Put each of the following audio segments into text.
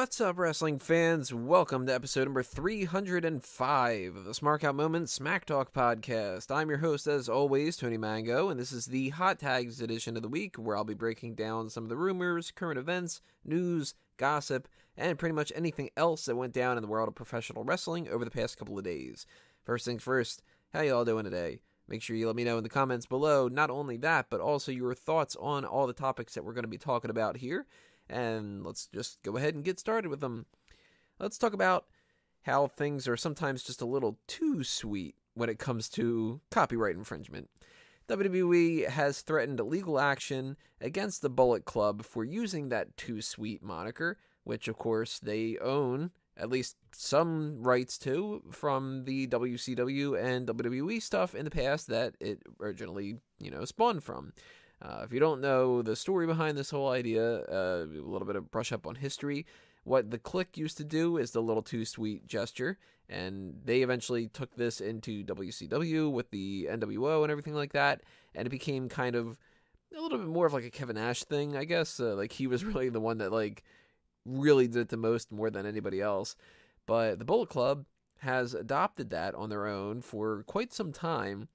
What's up, wrestling fans? Welcome to episode number 305 of the Smark Out Moment Smack Talk podcast. I'm your host, as always, Tony Mango, and this is the Hot Tags edition of the week, where I'll be breaking down some of the rumors, current events, news, gossip, and pretty much anything else that went down in the world of professional wrestling over the past couple of days. First things first, how y'all doing today? Make sure you let me know in the comments below, not only that, but also your thoughts on all the topics that we're going to be talking about here. And let's just go ahead and get started with them. Let's talk about how things are sometimes just a little too sweet when it comes to copyright infringement. WWE has threatened legal action against the Bullet Club for using that too sweet moniker, which of course they own at least some rights to from the WCW and WWE stuff in the past that it originally, spawned from. If you don't know the story behind this whole idea, a little bit of brush up on history. What the Click used to do is the little too sweet gesture, and they eventually took this into WCW with the NWO and everything like that, and it became kind of a little bit more of like a Kevin Nash thing, I guess. Like he was really the one that really did it the most, more than anybody else. But the Bullet Club has adopted that on their own for quite some time.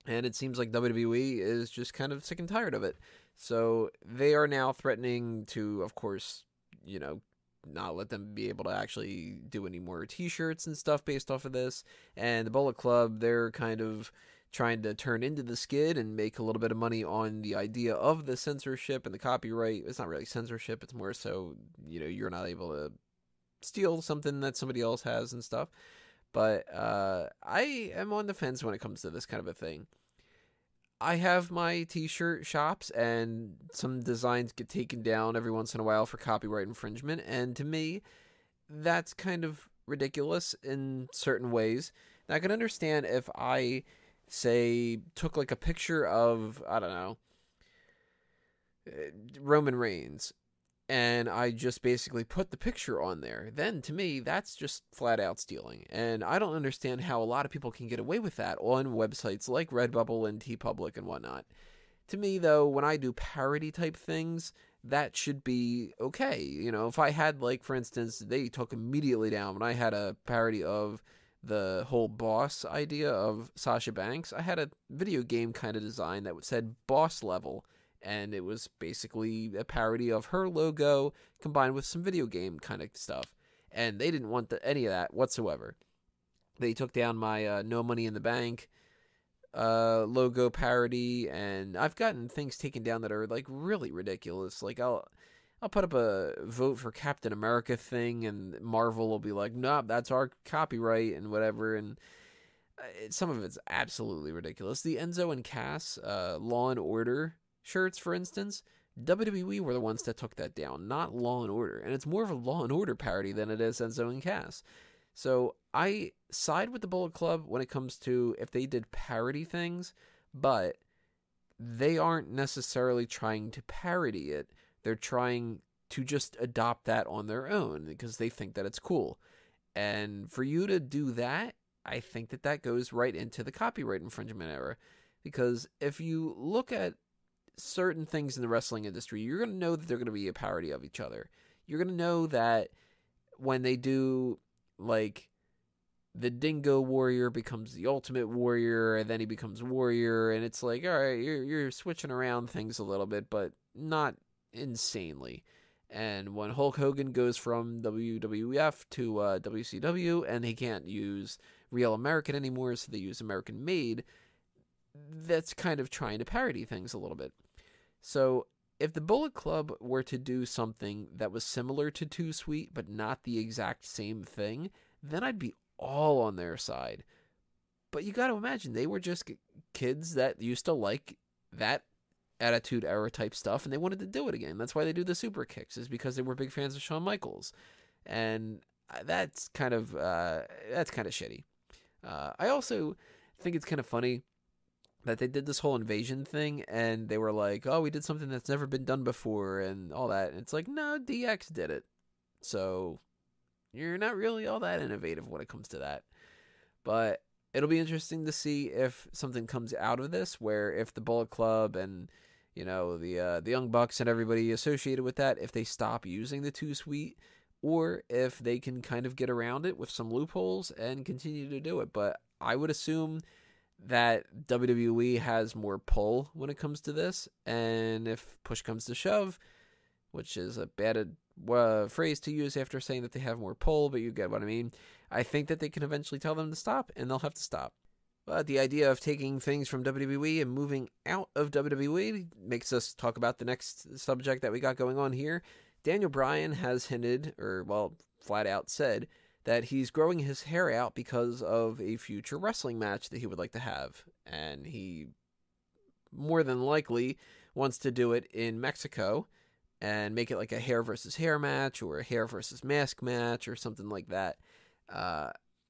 And it seems like WWE is just kind of sick and tired of it. So they are now threatening to, of course, not let them be able to actually do any more t-shirts and stuff based off of this. And the Bullet Club, they're kind of trying to turn into the skid and make a little bit of money on the idea of the censorship and the copyright. It's not really censorship. It's more so, you're not able to steal something that somebody else has and stuff. But I am on the fence when it comes to this kind of a thing. I have my t-shirt shops, and some designs get taken down every once in a while for copyright infringement. And to me, that's kind of ridiculous in certain ways. Now, I can understand if I, say, took a picture of, I don't know, Roman Reigns, and I just basically put the picture on there, then to me, that's just flat out stealing. And I don't understand how a lot of people can get away with that on websites like Redbubble and TeePublic and whatnot. To me, though, when I do parody type things, that should be okay. If I had, for instance, they took immediately down when I had a parody of the whole boss idea of Sasha Banks. I had a video game kind of design that said boss level. And it was basically a parody of her logo combined with some video game kind of stuff. And they didn't want any of that whatsoever. They took down my No Money in the Bank logo parody. And I've gotten things taken down that are really ridiculous. I'll put up a vote for Captain America thing, and Marvel will be like, nope, that's our copyright and whatever. And some of it's absolutely ridiculous. The Enzo and Cass Law and Order shirts, for instance, WWE were the ones that took that down, not Law & Order. And it's more of a Law & Order parody than it is Enzo and Cass. So I side with the Bullet Club when it comes to if they did parody things, but they aren't necessarily trying to parody it. They're trying to just adopt that on their own because they think that it's cool. And for you to do that, I think that goes right into the copyright infringement era. Because if you look at certain things in the wrestling industry, you're going to know that they're going to be a parody of each other. You're going to know that when they do, the Dingo Warrior becomes the Ultimate Warrior, and then he becomes Warrior, and it's all right, you're switching around things a little bit, but not insanely. And when Hulk Hogan goes from WWF to WCW, and he can't use Real American anymore, so they use American Made, that's kind of trying to parody things a little bit. So if the Bullet Club were to do something that was similar to Too Sweet, but not the exact same thing, then I'd be all on their side. But you got to imagine, they were just kids that used to like that Attitude Era type stuff, and they wanted to do it again. That's why they do the super kicks, is because they were big fans of Shawn Michaels. And that's kind of shitty. I also think it's kind of funny that they did this whole invasion thing, and they were like, oh, we did something that's never been done before, and all that. And it's like, no, DX did it. So you're not really all that innovative when it comes to that. But it'll be interesting to see if something comes out of this, where if the Bullet Club and, the Young Bucks and everybody associated with that, if they stop using the Too Sweet, or if they can kind of get around it with some loopholes and continue to do it. But I would assume that WWE has more pull when it comes to this, and if push comes to shove, which is a bad phrase to use after saying that they have more pull, but you get what I mean, I think that they can eventually tell them to stop, and they'll have to stop. But the idea of taking things from WWE and moving out of WWE makes us talk about the next subject that we got going on here. Daniel Bryan has hinted, or, well, flat out said, that he's growing his hair out because of a future wrestling match that he would like to have. And he more than likely wants to do it in Mexico and make it like a hair versus hair match or a hair versus mask match or something like that.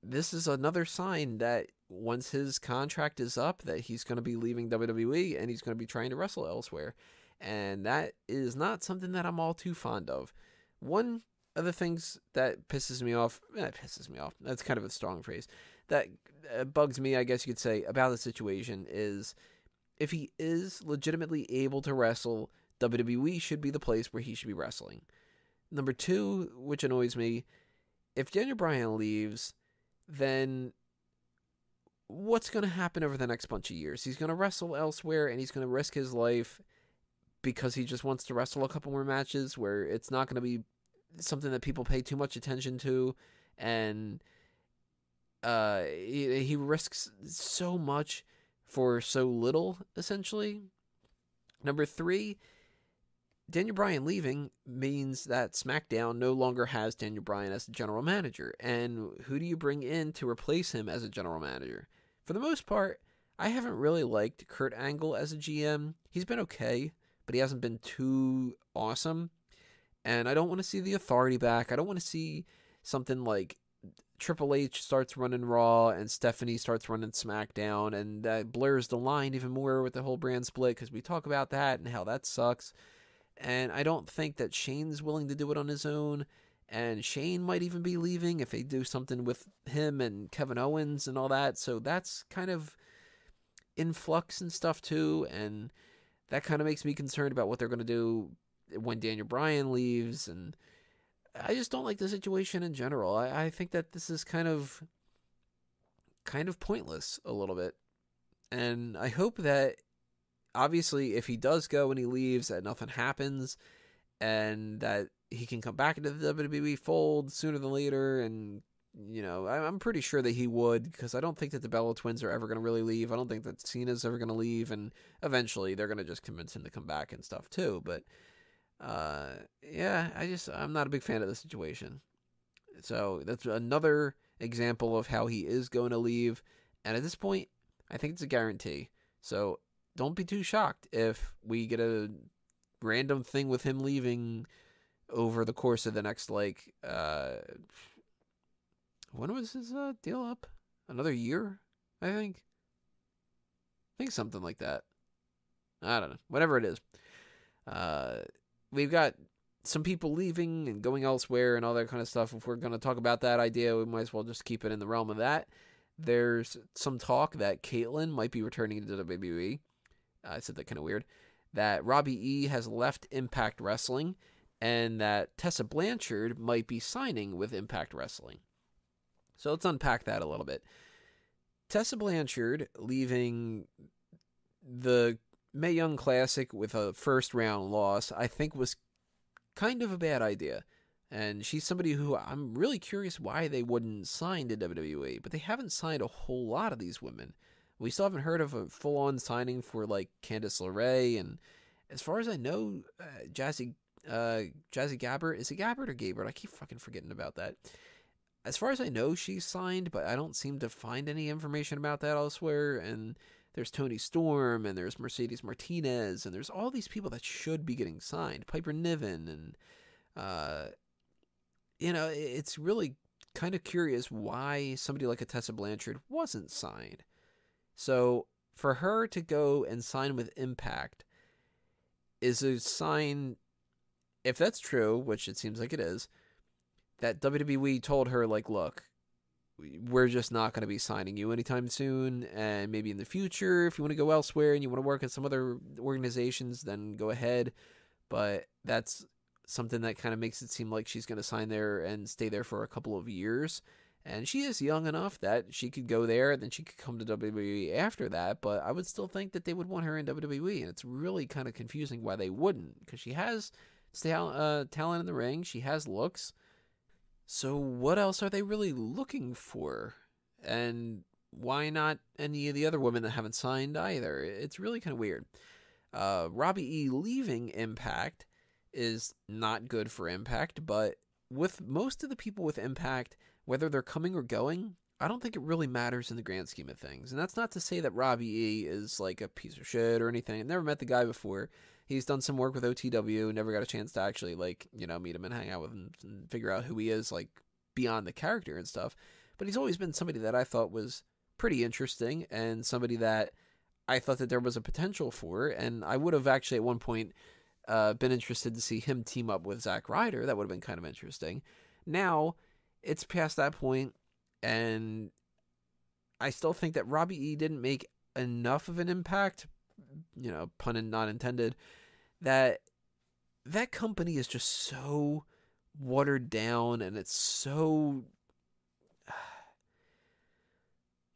This is another sign that once his contract is up, that he's going to be leaving WWE and he's going to be trying to wrestle elsewhere. And that is not something that I'm all too fond of. One of the things that pisses me off, that's kind of a strong phrase, that bugs me, I guess you could say, about the situation is if he is legitimately able to wrestle, WWE should be the place where he should be wrestling. Number two, which annoys me, if Daniel Bryan leaves, then what's going to happen over the next bunch of years? He's going to wrestle elsewhere and he's going to risk his life because he just wants to wrestle a couple more matches where it's not going to be something that people pay too much attention to, and he risks so much for so little, essentially. Number three, Daniel Bryan leaving means that SmackDown no longer has Daniel Bryan as the general manager, and who do you bring in to replace him as a general manager? For the most part, I haven't really liked Kurt Angle as a GM. He's been okay, but he hasn't been too awesome. And I don't want to see the Authority back. I don't want to see something like Triple H starts running Raw and Stephanie starts running SmackDown, and that blurs the line even more with the whole brand split, because we talk about that and how that sucks. And I don't think that Shane's willing to do it on his own, and Shane might even be leaving if they do something with him and Kevin Owens and all that. So that's kind of in flux and stuff too, and that kind of makes me concerned about what they're going to do when Daniel Bryan leaves, and I just don't like the situation in general. I think that this is kind of pointless a little bit, and I hope that obviously if he does go and he leaves, that nothing happens, and that he can come back into the WWE fold sooner than later. And I'm pretty sure that he would, because I don't think that the Bella twins are ever going to really leave. I don't think that Cena's ever going to leave, and eventually they're going to just convince him to come back and stuff too. But I'm not a big fan of the situation. So that's another example of how he is going to leave. And at this point, I think it's a guarantee. So don't be too shocked if we get a random thing with him leaving over the course of the next, when was his deal up? Another year, I think. I think something like that. I don't know. Whatever it is. We've got some people leaving and going elsewhere and all that kind of stuff. If we're going to talk about that idea, we might as well just keep it in the realm of that. There's some talk that Kaitlyn might be returning to the WWE. I said that kind of weird. That Robbie E has left Impact Wrestling, and that Tessa Blanchard might be signing with Impact Wrestling. So let's unpack that a little bit. Tessa Blanchard leaving the Mae Young Classic with a first round loss, I think, was kind of a bad idea. And she's somebody who I'm really curious why they wouldn't sign to WWE, but they haven't signed a whole lot of these women. We still haven't heard of a full-on signing for like Candice LeRae, and as far as I know, Jazzy Gabbert, is it Gabbert or Gabert? I keep fucking forgetting about that. As far as I know, she's signed, but I don't seem to find any information about that elsewhere. And there's Toni Storm, and there's Mercedes Martinez, and there's all these people that should be getting signed. Piper Niven, and it's really kind of curious why somebody like a Tessa Blanchard wasn't signed. So for her to go and sign with Impact is a sign, if that's true, which it seems like it is, that WWE told her, like, look, we're just not going to be signing you anytime soon, and maybe in the future, if you want to go elsewhere and you want to work at some other organizations, then go ahead. But that's something that kind of makes it seem like she's going to sign there and stay there for a couple of years. And she is young enough that she could go there, then she could come to WWE after that. But I would still think that they would want her in WWE, and it's really kind of confusing why they wouldn't, because she has talent in the ring, she has looks. So what else are they really looking for? And why not any of the other women that haven't signed either? It's really kind of weird. Robbie E leaving Impact is not good for Impact, but with most of the people with Impact, whether they're coming or going, I don't think it really matters in the grand scheme of things. And that's not to say that Robbie E is like a piece of shit or anything. I've never met the guy before. He's done some work with OTW, never got a chance to actually, like, you know, meet him and hang out with him and figure out who he is, like, beyond the character and stuff. But he's always been somebody that I thought was pretty interesting and somebody that I thought that there was a potential for. And I would have actually at one point been interested to see him team up with Zack Ryder. That would have been kind of interesting. Now, it's past that point, and I still think that Robbie E didn't make enough of an impact, you know, pun not intended, that company is just so watered down, and it's so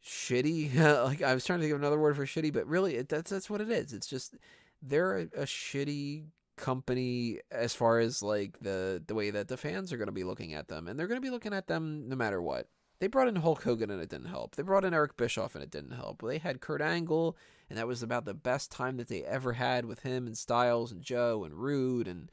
shitty. Like, I was trying to think of another word for shitty, but really, that's what it is. It's just, they're a shitty company as far as like the way that the fans are going to be looking at them, and they're going to be looking at them no matter what. They brought in Hulk Hogan and it didn't help. They brought in Eric Bischoff and it didn't help. They had Kurt Angle, and that was about the best time that they ever had with him and Styles and Joe and Rude and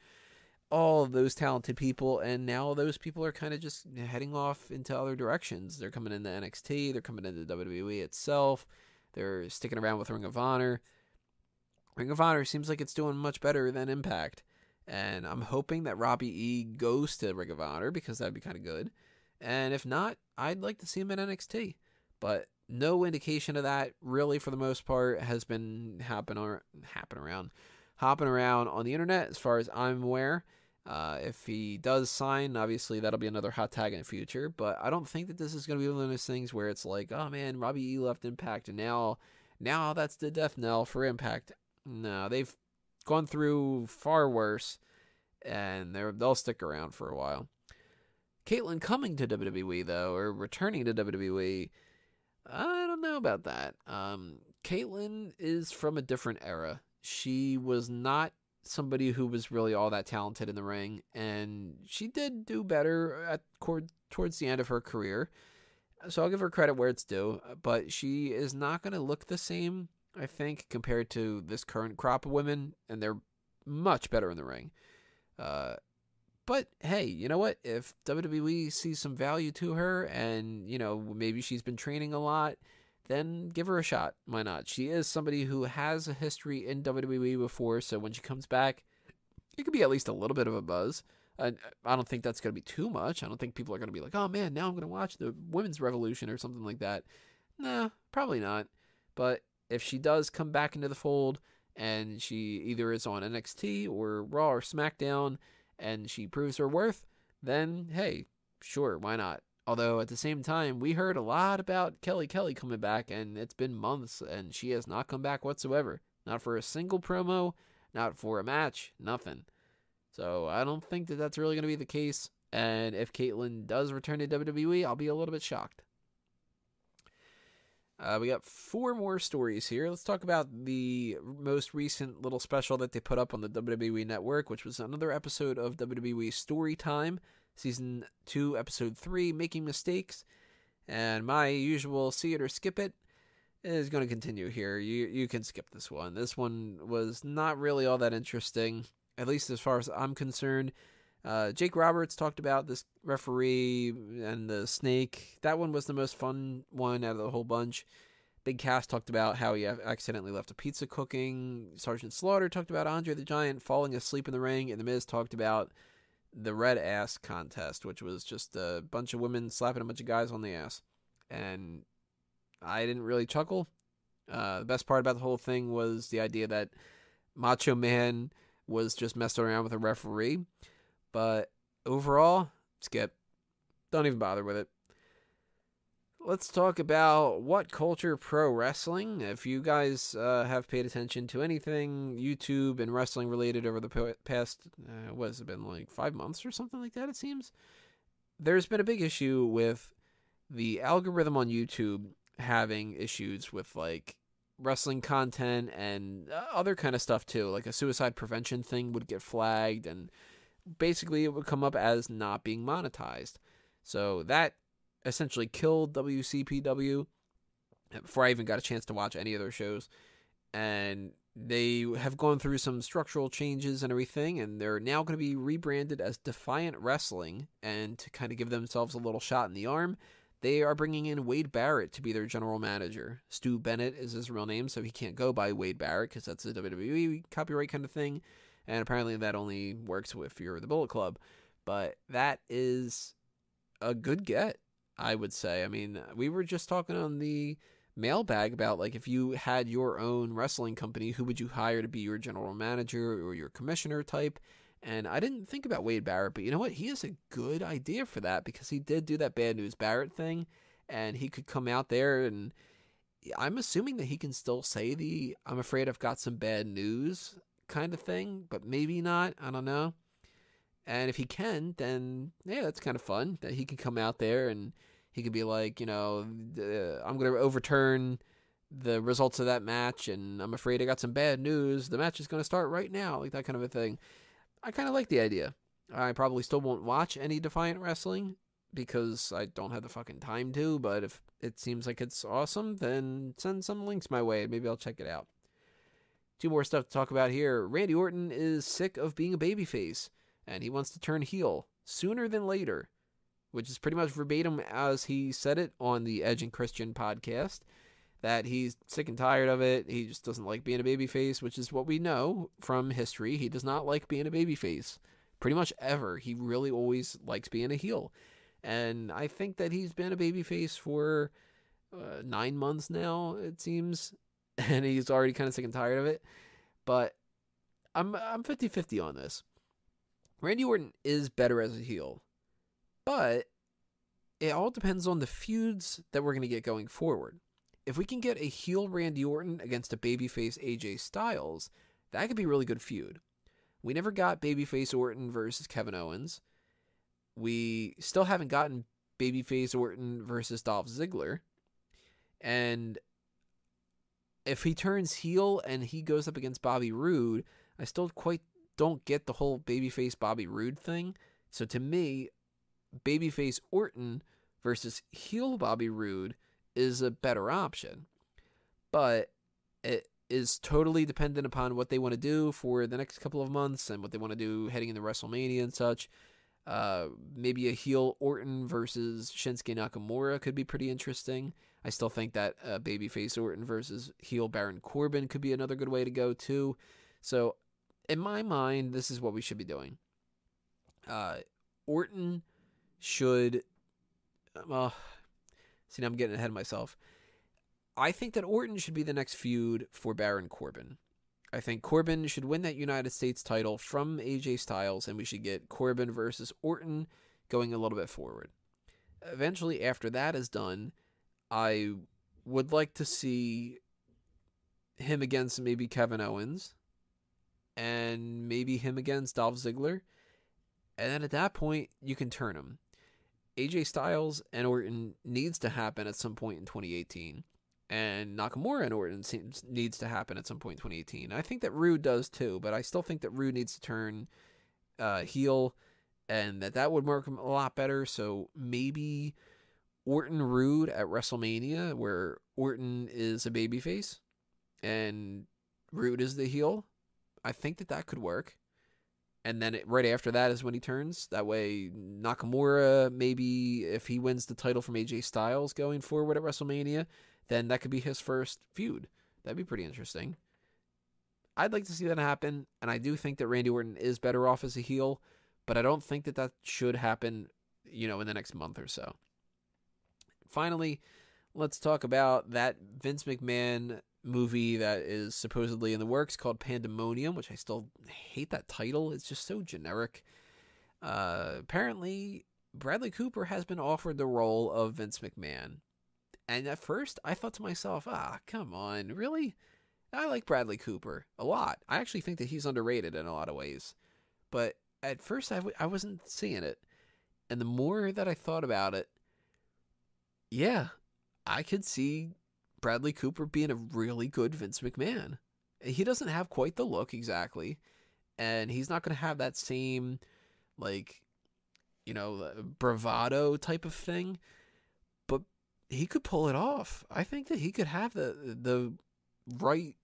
all of those talented people, and now those people are kind of just heading off into other directions. They're coming into NXT, they're coming into WWE itself, they're sticking around with Ring of Honor. Ring of Honor seems like it's doing much better than Impact, and I'm hoping that Robbie E goes to Ring of Honor, because that'd be kind of good. And if not, I'd like to see him in NXT. But no indication of that, really, for the most part, has been hopping around on the internet, as far as I'm aware. If he does sign, obviously that'll be another hot tag in the future. But I don't think that this is going to be one of those things where it's like, oh man, Robbie E left Impact, and now that's the death knell for Impact. No, they've gone through far worse, and they'll stick around for a while. Kaitlyn coming to WWE, though, or returning to WWE, I don't know about that. Kaitlyn is from a different era. She was not somebody who was really all that talented in the ring, and she did do better towards the end of her career, so I'll give her credit where it's due, but she is not going to look the same, I think, compared to this current crop of women, and they're much better in the ring. But hey, you know what? If WWE sees some value to her, and, you know, maybe she's been training a lot, then give her a shot. Why not? She is somebody who has a history in WWE before, so when she comes back, it could be at least a little bit of a buzz. I don't think that's going to be too much. I don't think people are going to be like, oh man, now I'm going to watch the Women's Revolution or something like that. Nah, probably not. But if she does come back into the fold, and she either is on NXT or Raw or SmackDown, and she proves her worth, then hey, sure, why not? Although at the same time, we heard a lot about Kelly coming back, and it's been months, and she has not come back whatsoever. Not for a single promo, not for a match, nothing. So I don't think that that's really going to be the case. And if Kaitlyn does return to WWE, I'll be a little bit shocked. We got 4 more stories here. Let's talk about the most recent little special that they put up on the WWE Network, which was another episode of WWE Story Time, Season 2, Episode 3, Making Mistakes. And my usual see it or skip it is going to continue here. You can skip this one. This one was not really all that interesting, at least as far as I'm concerned. Jake Roberts talked about this referee and the snake. That one was the most fun one out of the whole bunch. Big Cass talked about how he accidentally left a pizza cooking. Sergeant Slaughter talked about Andre the Giant falling asleep in the ring. And The Miz talked about the red ass contest, which was just a bunch of women slapping a bunch of guys on the ass. And I didn't really chuckle. The best part about the whole thing was the idea that Macho Man was just messing around with a referee. But overall, skip. Don't even bother with it. let's talk about What Culture Pro Wrestling. If you guys have paid attention to anything YouTube and wrestling related over the past, what has it been, like 5 months or something like that, it seems? There's been a big issue with the algorithm on YouTube having issues with, like, wrestling content and other kind of stuff too. Like a suicide prevention thing would get flagged, and basically it would come up as not being monetized. So that essentially killed WCPW before I even got a chance to watch any of their shows. And they have gone through some structural changes and everything, and they're now going to be rebranded as Defiant Wrestling. And to kind of give themselves a little shot in the arm, they are bringing in Wade Barrett to be their general manager. Stu Bennett is his real name, so he can't go by Wade Barrett because that's a WWE copyright kind of thing. And apparently that only works if you're the Bullet Club. But that is a good get, I would say. I mean, we were just talking on the mailbag about, like, if you had your own wrestling company, who would you hire to be your general manager or your commissioner type? And I didn't think about Wade Barrett, but you know what? He is a good idea for that, because he did do that Bad News Barrett thing, and he could come out there, and I'm assuming that he can still say the "I'm afraid I've got some bad news" kind of thing, but maybe not. I don't know. And if he can, then yeah, that's kind of fun that he can come out there and he could be like, you know, I'm going to overturn the results of that match, and I'm afraid I got some bad news. The match is going to start right now, like that kind of a thing. I kind of like the idea. I probably still won't watch any Defiant Wrestling because I don't have the fucking time to, but if it seems like it's awesome, then send some links my way. Maybe I'll check it out. 2 more stuff to talk about here. Randy Orton is sick of being a babyface, and he wants to turn heel sooner than later, which is pretty much verbatim as he said it on the Edge and Christian podcast, that he's sick and tired of it. He just doesn't like being a babyface, which is what we know from history. He does not like being a babyface pretty much ever. He really always likes being a heel. And I think that he's been a babyface for 9 months now, it seems, and he's already kind of sick and tired of it. But I'm 50-50 on this. Randy Orton is better as a heel, but it all depends on the feuds that we're going to get going forward. If we can get a heel Randy Orton against a babyface AJ Styles, that could be a really good feud. We never got babyface Orton versus Kevin Owens. We still haven't gotten babyface Orton versus Dolph Ziggler. And if he turns heel and he goes up against Bobby Roode, I still quite don't get the whole babyface Bobby Roode thing. So to me, babyface Orton versus heel Bobby Roode is a better option. But it is totally dependent upon what they want to do for the next couple of months and what they want to do heading into WrestleMania and such. Maybe a heel Orton versus Shinsuke Nakamura could be pretty interesting. I still think that babyface Orton versus heel Baron Corbin could be another good way to go too. So in my mind, this is what we should be doing. Orton should... see, now I'm getting ahead of myself. I think that Orton should be the next feud for Baron Corbin. I think Corbin should win that United States title from AJ Styles, and we should get Corbin versus Orton going a little bit forward. Eventually, after that is done, I would like to see him against maybe Kevin Owens, and maybe him against Dolph Ziggler. And then at that point, you can turn him. AJ Styles and Orton needs to happen at some point in 2018. And Nakamura and Orton needs to happen at some point in 2018. I think that Roode does too, but I still think that Roode needs to turn heel, and that would work a lot better. So maybe Orton Roode at WrestleMania, where Orton is a babyface and Roode is the heel. I think that could work. And then right after that is when he turns. That way, Nakamura, maybe if he wins the title from AJ Styles going forward at WrestleMania, then that could be his first feud. That'd be pretty interesting. I'd like to see that happen, and I do think that Randy Orton is better off as a heel, but I don't think that should happen, in the next month or so. Finally, let's talk about that Vince McMahon movie that is supposedly in the works called Pandemonium, which I still hate that title. It's just so generic. Apparently, Bradley Cooper has been offered the role of Vince McMahon. And at first, I thought to myself, come on, really? I like Bradley Cooper a lot. I actually think that he's underrated in a lot of ways. But at first, I wasn't seeing it. And the more that I thought about it, yeah, I could see Bradley Cooper being a really good Vince McMahon. He doesn't have quite the look exactly. And he's not going to have that same, like, bravado type of thing. But he could pull it off. I think that he could have the right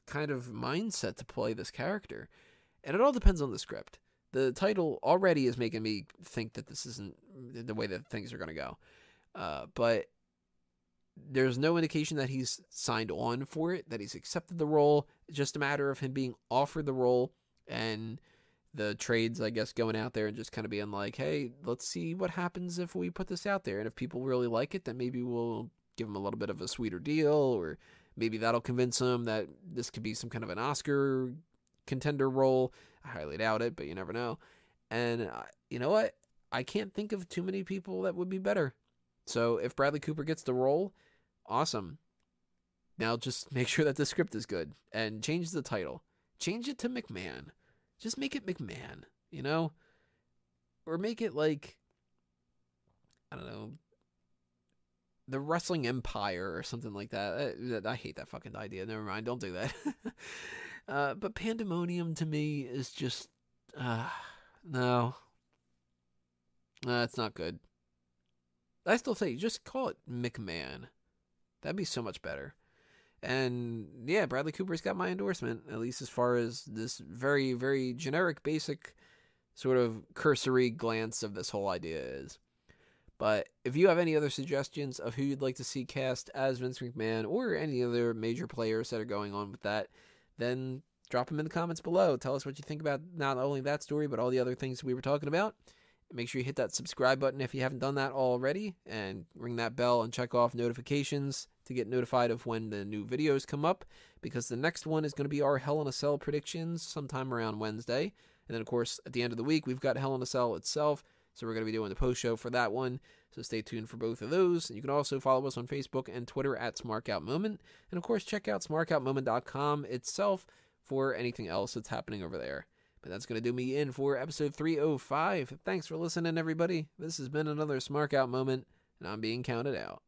kind of mindset to play this character. And it all depends on the script. The title already is making me think that this isn't the way that things are going to go. But there's no indication that he's signed on for it, that he's accepted the role. It's just a matter of him being offered the role and the trades, I guess, going out there and just kind of being like, hey, let's see what happens if we put this out there. And if people really like it, then maybe we'll give him a little bit of a sweeter deal, or maybe that'll convince him that this could be some kind of an Oscar contender role. I highly doubt it, but you never know. And you know what? I can't think of too many people that would be better. So if Bradley Cooper gets the role, awesome. Now just make sure that the script is good and change the title. Change it to McMahon. Just make it McMahon, Or make it like, I don't know, the Wrestling Empire or something like that. I hate that fucking idea. Never mind. Don't do that. But Pandemonium to me is just, no. It's not good. I still say, just call it McMahon. That'd be so much better. And yeah, Bradley Cooper's got my endorsement, at least as far as this very, very generic, basic sort of cursory glance of this whole idea is. But if you have any other suggestions of who you'd like to see cast as Vince McMahon or any other major players that are going on with that, then drop them in the comments below. Tell us what you think about not only that story, but all the other things we were talking about. Make sure you hit that subscribe button if you haven't done that already, and ring that bell and check off notifications to get notified of when the new videos come up, because the next one is going to be our Hell in a Cell predictions sometime around Wednesday. And then, of course, at the end of the week, we've got Hell in a Cell itself, so we're going to be doing the post show for that one, so stay tuned for both of those. And you can also follow us on Facebook and Twitter at SmarkOutMoment, and of course, check out SmarkOutMoment.com itself for anything else that's happening over there. But that's going to do me in for episode 305. Thanks for listening, everybody. This has been another Smark Out Moment, and I'm being counted out.